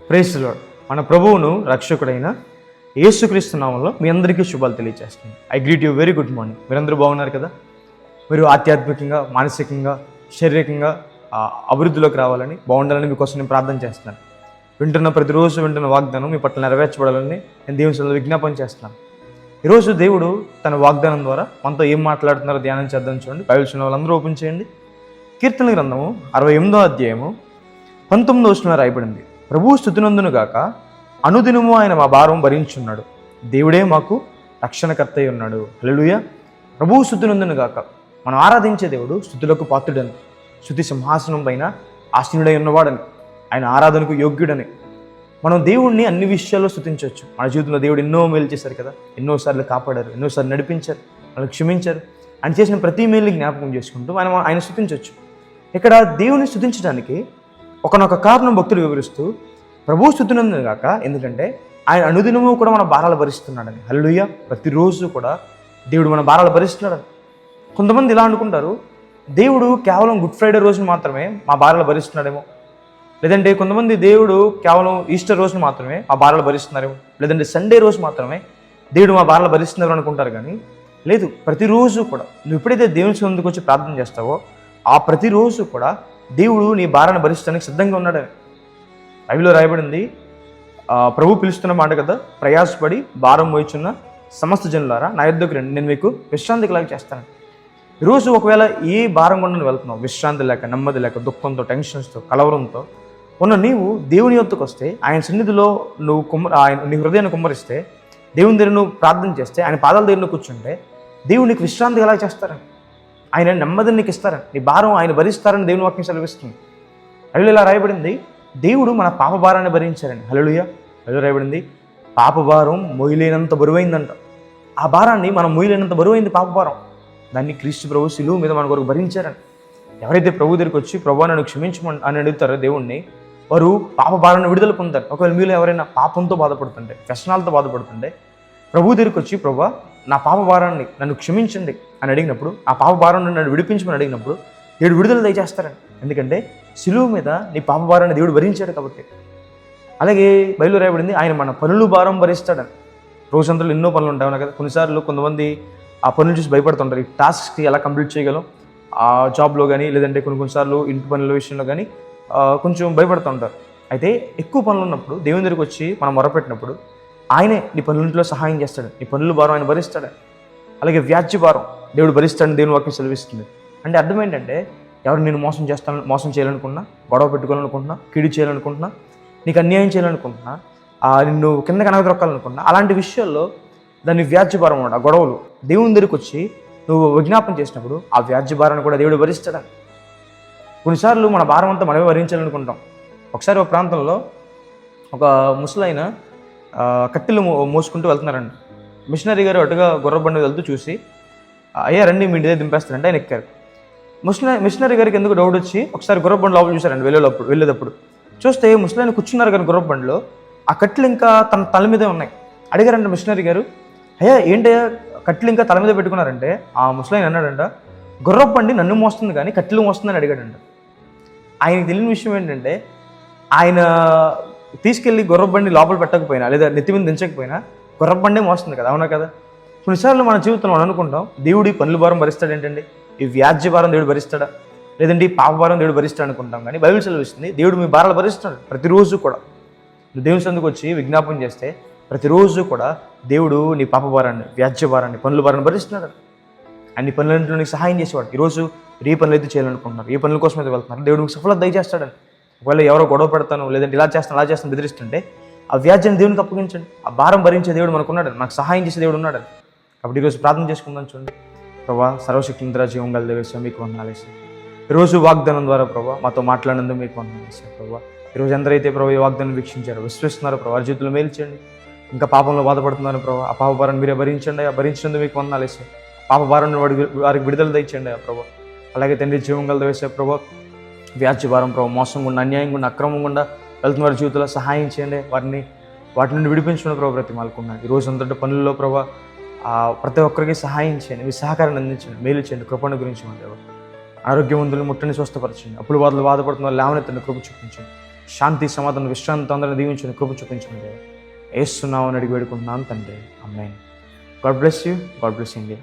Praise the lord. మన ప్రభువును రక్షకుడైన యేసుక్రీస్తు నామములో మీ అందరికీ శుభాలు తెలియజేస్తున్నాను. I greet you very good morning. మీరందరూ బాగున్నారు కదా? మీరు ఆధ్యాత్మికంగా, మానసికంగా, శారీరకంగా అభివృద్ధిలోకి రావాలని, బాగుండాలని మీకోసం నేను ప్రార్థన చేస్తున్నాను. ప్రతిరోజు వింటున్న వాగ్దానం మీ పట్ల నెరవేర్చబడాలని నేను దేవుని సన్నిధిలో విజ్ఞాపన చేస్తున్నాను. ఈరోజు దేవుడు తన వాగ్దానం ద్వారా మనతో ఏం మాట్లాడుతున్నారో ధ్యానం చేద్దాం. చూడండి, బైబిల్ ఉన్న వాళ్ళందరూ ఓపెన్ చేయండి. కీర్తనల గ్రంథము 68వ అధ్యాయము 19వ వచనంలో రాయబడింది, ప్రభువు స్తుతినందును గాక, అనుదినము ఆయన మా భారం భరించున్నాడు, దేవుడే మాకు రక్షణకర్త అయి ఉన్నాడు. హల్లెలూయా. ప్రభువు స్తుతినందును గాక. మనం ఆరాధించే దేవుడు స్తుతులకు పాత్రుడని, స్తుతి సింహాసనం పైన ఆసీనుడై ఉన్నవాడని, ఆయన ఆరాధనకు యోగ్యుడని. మనం దేవుణ్ణి అన్ని విషయాల్లో స్తుతించవచ్చు. మన జీవితంలో దేవుడు ఎన్నో మేలు చేశారు కదా, ఎన్నోసార్లు కాపాడారు, ఎన్నోసార్లు నడిపించారు, మనల్ని క్షమించారు. ఆయన చేసిన ప్రతి మేలుని జ్ఞాపకం చేసుకుంటూ ఆయన స్తుతించవచ్చు. ఇక్కడ దేవుని స్తుతించడానికి ఒకనొక కారణం భక్తులు వివరిస్తూ, ప్రభువు స్తుతినందును గాక, ఎందుకంటే ఆయన అనుదినము కూడా మన భారాలు భరిస్తున్నాడని. హల్లెలూయా. ప్రతిరోజు కూడా దేవుడు మన భారాలు భరిస్తున్నాడని. కొంతమంది ఇలా అనుకుంటారు, దేవుడు కేవలం గుడ్ ఫ్రైడే రోజున మాత్రమే మా భారాలు భరిస్తున్నాడేమో, లేదంటే కొంతమంది దేవుడు కేవలం ఈస్టర్ రోజున మాత్రమే మా భారాలు భరిస్తున్నారేమో, లేదంటే సండే రోజు మాత్రమే దేవుడు మా భారాలు భరిస్తున్నారు అనుకుంటారు. కానీ లేదు, ప్రతిరోజు కూడా నువ్వు ఎప్పుడైతే దేవుని సన్నిధికి వచ్చి ప్రార్థన చేస్తావో ఆ ప్రతిరోజు కూడా దేవుడు నీ భారాన్ని భరించడానికి సిద్ధంగా ఉన్నాడని బైబిల్లో రాయబడింది. ప్రభు పిలుస్తున్న మాట కదా, ప్రయాసపడి భారం మోయిచున్న సమస్త జనులారా నా యొద్దకు రండి, నేను మీకు విశ్రాంతి కలుగ చేస్తాను. ఈరోజు ఒకవేళ ఏ భారం గుండా నువ్వు వెళ్తున్నావు, విశ్రాంతి లేక, నెమ్మది లేక, దుఃఖంతో, టెన్షన్స్తో, కలవరంతో ఉన్న నీవు దేవుని యొద్దకు వస్తే, ఆయన సన్నిధిలో నువ్వు నీ హృదయాన్ని కుమ్మరిస్తే, దేవుని దగ్గర నువ్వు ప్రార్థన చేస్తే, ఆయన పాదాల దగ్గర నువ్వు కూర్చుంటే దేవుడు నీకు విశ్రాంతి ఎలా చేస్తారని, ఆయన నెమ్మదిని నీకు ఇస్తారని, నీ భారం ఆయన భరిస్తారని దేవుని వాక్యం సెలవిస్తుంది. హల్లెలూయా. ఇలా రాయబడింది, దేవుడు మన పాప భారాన్ని భరించారని. హల్లెలూయా. హల్లెలూయా. రాయబడింది, పాప భారం మొయ్యలేనంత బరువైందంట. ఆ భారాన్ని మనం మొయ్యలేనంత బరువైంది పాప భారం. దాన్ని క్రీస్తు ప్రభు శిలువ మీద మన కొరకు భరించారని. ఎవరైతే ప్రభు దగ్గరికి వచ్చి ప్రభు నన్ను క్షమించమని అని అడుగుతారో దేవుణ్ణి, వారు పాప భారాన్ని విడుదల పొందుతారు. ఒకవేళ మీరు ఎవరైనా పాపంతో బాధపడుతుంటే, వ్యసనాలతో బాధపడుతుంటే ప్రభు దగ్గరికి వచ్చి, ప్రభు నా పాప భారాన్ని నన్ను క్షమించండి అని అడిగినప్పుడు, ఆ పాప భారాన్ని నన్ను విడిపించమని అడిగినప్పుడు దేవుడు విడుదల దయచేస్తారని. ఎందుకంటే శిలువ మీద నీ పాప భారాన్ని దేవుడు భరించాడు కాబట్టి. అలాగే బైబిల్లో రాయబడింది, ఆయన మన పనులు భారం భరిస్తాడని. రోజంతలో ఎన్నో పనులు ఉంటాయి కదా. కొన్నిసార్లు కొంతమంది ఆ పనులు చూసి భయపడుతుంటారు, ఈ టాస్క్కి ఎలా కంప్లీట్ చేయగలం, ఆ జాబ్లో కానీ, లేదంటే కొన్నిసార్లు ఇంటి పనుల విషయంలో కానీ కొంచెం భయపడుతూ ఉంటారు. అయితే ఎక్కువ పనులు ఉన్నప్పుడు దేవుని దగ్గరికి వచ్చి మనం మొరపెట్టినప్పుడు ఆయనే నీ పనులింట్లో సహాయం చేస్తాడు, నీ పనుల భారం ఆయన భరిస్తాడు. అలాగే వ్యాజ్య భారం దేవుడు భరిస్తాడని దేవుని వాక్యం సెలవిస్తుంది. అంటే అర్థం ఏంటంటే, ఎవరు నేను మోసం చేయాలనుకున్నా, గొడవ పెట్టుకోవాలనుకుంటున్నా, కీడు చేయాలనుకుంటున్నా, నీకు అన్యాయం చేయాలనుకుంటున్నా, నిన్ను కిందకి అనగదొక్కాలనుకున్నా, అలాంటి విషయాల్లో దాన్ని వ్యాజ్య భారం అన్నమాట. ఆ గొడవలు దేవుని దగ్గరికి వచ్చి నువ్వు విజ్ఞాపన చేసినప్పుడు ఆ వ్యాజ్య భారాన్ని కూడా దేవుడు భరిస్తాడని. కొన్నిసార్లు మన భారం అంతా మనమే భరించాలనుకుంటాం. ఒకసారి ఒక ప్రాంతంలో ఒక ముసలైన కట్టెలు మోసుకుంటూ వెళ్తున్నారండి. మిషనరీ గారు అటుగా గుర్రబండి వెళ్తూ చూసి, అయ్యా రండి మీ ఇంటి దగ్గర దింపేస్తారంటే ఆయన ఎక్కారు. మిషనరీ గారికి ఎందుకు డౌట్ వచ్చి ఒకసారి గుర్రబండి లోపల చూశారండి. వెళ్ళేటప్పుడు చూస్తే ముసలాయన కూర్చున్నారు కానీ గుర్రబండిలో ఆ కట్టెలు ఇంకా తన తల మీదే ఉన్నాయి. అడిగారంట మిషనరీ గారు, అయ్యా ఏంటయ్యా కట్టెలు ఇంకా తల మీద పెట్టుకున్నారంటే ఆ ముసలాయన అన్నాడంట, గుర్రబండి నన్ను మోస్తుంది కానీ కట్టెలు మోస్తుందని అడిగాడంట. ఆయనకి తెలియని విషయం ఏంటంటే, ఆయన తీసుకెళ్ళి గుర్రబండి లోపల పెట్టకపోయినా, లేదా నెత్తి మీద దించకపోయినా గుర్రబండే మోస్తుంది కదా, అవునా కదా? కొన్నిసార్లు మన జీవితంలో మనం అనుకుంటాం, దేవుడి పనుల భారం భరిస్తాడు ఏంటండి, ఈ వ్యాజ్య భారం దేవుడు భరిస్తాడా, లేదంటే ఈ పాప భారం దేవుడు భరిస్తాడు అనుకుంటాం. కానీ బైబిల్ సెలవిస్తుంది, దేవుడు మీ భారాలు భరిస్తాడు. ప్రతిరోజు కూడా నువ్వు దేవుని సందుకు వచ్చి విజ్ఞాపన చేస్తే ప్రతిరోజు కూడా దేవుడు నీ పాప భారాన్ని, వ్యాజ్య భారాన్ని, పనుల భారాన్ని భరిస్తున్నాడు. అన్ని పనులన్నింటిలో నీకు సహాయం చేసేవాడు. ఈరోజు ఏ పనులు అయితే చేయాలనుకుంటున్నారు, ఏ పనుల కోసం అయితే వెళ్తున్నారు, దేవుడు మీకు సఫలత దయచేస్తాడని. ఒకవేళ ఎవరో గొడవ పెడతాను, లేదంటే ఇలా చేస్తాను అలా చేస్తాను బెదిరిస్తుంటే ఆ వ్యాజ్యాన్ని దేవునికి అప్పగించండి. ఆ భారం భరించే దేవుడు మనకు ఉన్నాడని, నాకు సహాయం చేసే దేవుడు ఉన్నాడని. కాబట్టి ఈరోజు ప్రార్థన చేసుకుందాం. చూడండి, ప్రభా సర్వశక్తిమంతుడా, జీవం గల దేవేశ్వర మీకు వందనాలు వేసాను. ఈరోజు వాగ్దానం ద్వారా ప్రభా మాతో మాట్లాడినందుకు మీకు వందనాలు వేసాను. ప్రభా ఈరోజు ఎందరైతే ప్రభా ఈ వాగ్దానం వీక్షించారో, విశ్వసిస్తున్నారో ప్రభా, వారి జీవితంలో మేలు చేయండి. ఇంకా పాపంలో బాధపడుతున్నారు ప్రభా, ఆ పాప భారాన్ని మీరే భరించండి. ఆ భరించినందుకు మీకు వందనాలు వేసాను. పాప భారాన్ని వారికి విడుదల తెచ్చండి ప్రభా. అలాగే తండ్రి జీవం గల దేవేశ్వర ప్రభా, వ్యాజ్య భారం ప్రభావ, మోసం గుండా, అన్యాయం గుండా, అక్రమం గుండా వెళ్తున్న వారి జీవితంలో సహాయం చేయండి. వాటి నుండి విడిపించుకున్న ప్రభావ బ్రతిమాలుకున్నాను. ఈ రోజు అంతటి పనుల్లో ప్రభావ ప్రతి ఒక్కరికి సహాయం చేయండి, మీ సహకారాన్ని అందించండి, మేలు చేయండి, కృపణ గురించి దేవా. ఆరోగ్యవంతులను ముట్టని స్వస్థపరచండి, అప్పులు బాధలు బాధపడుతున్న లేవనెత్తండి, కృప చూపించండి. శాంతి, సమాధానం, విశ్రాంతి అందరిని దీవించండి, కృప చూపించండి దేవా. యేసు నామమున అడిగి వేడుకుంటున్నాను తండ్రి. Amen. God bless you. God bless India.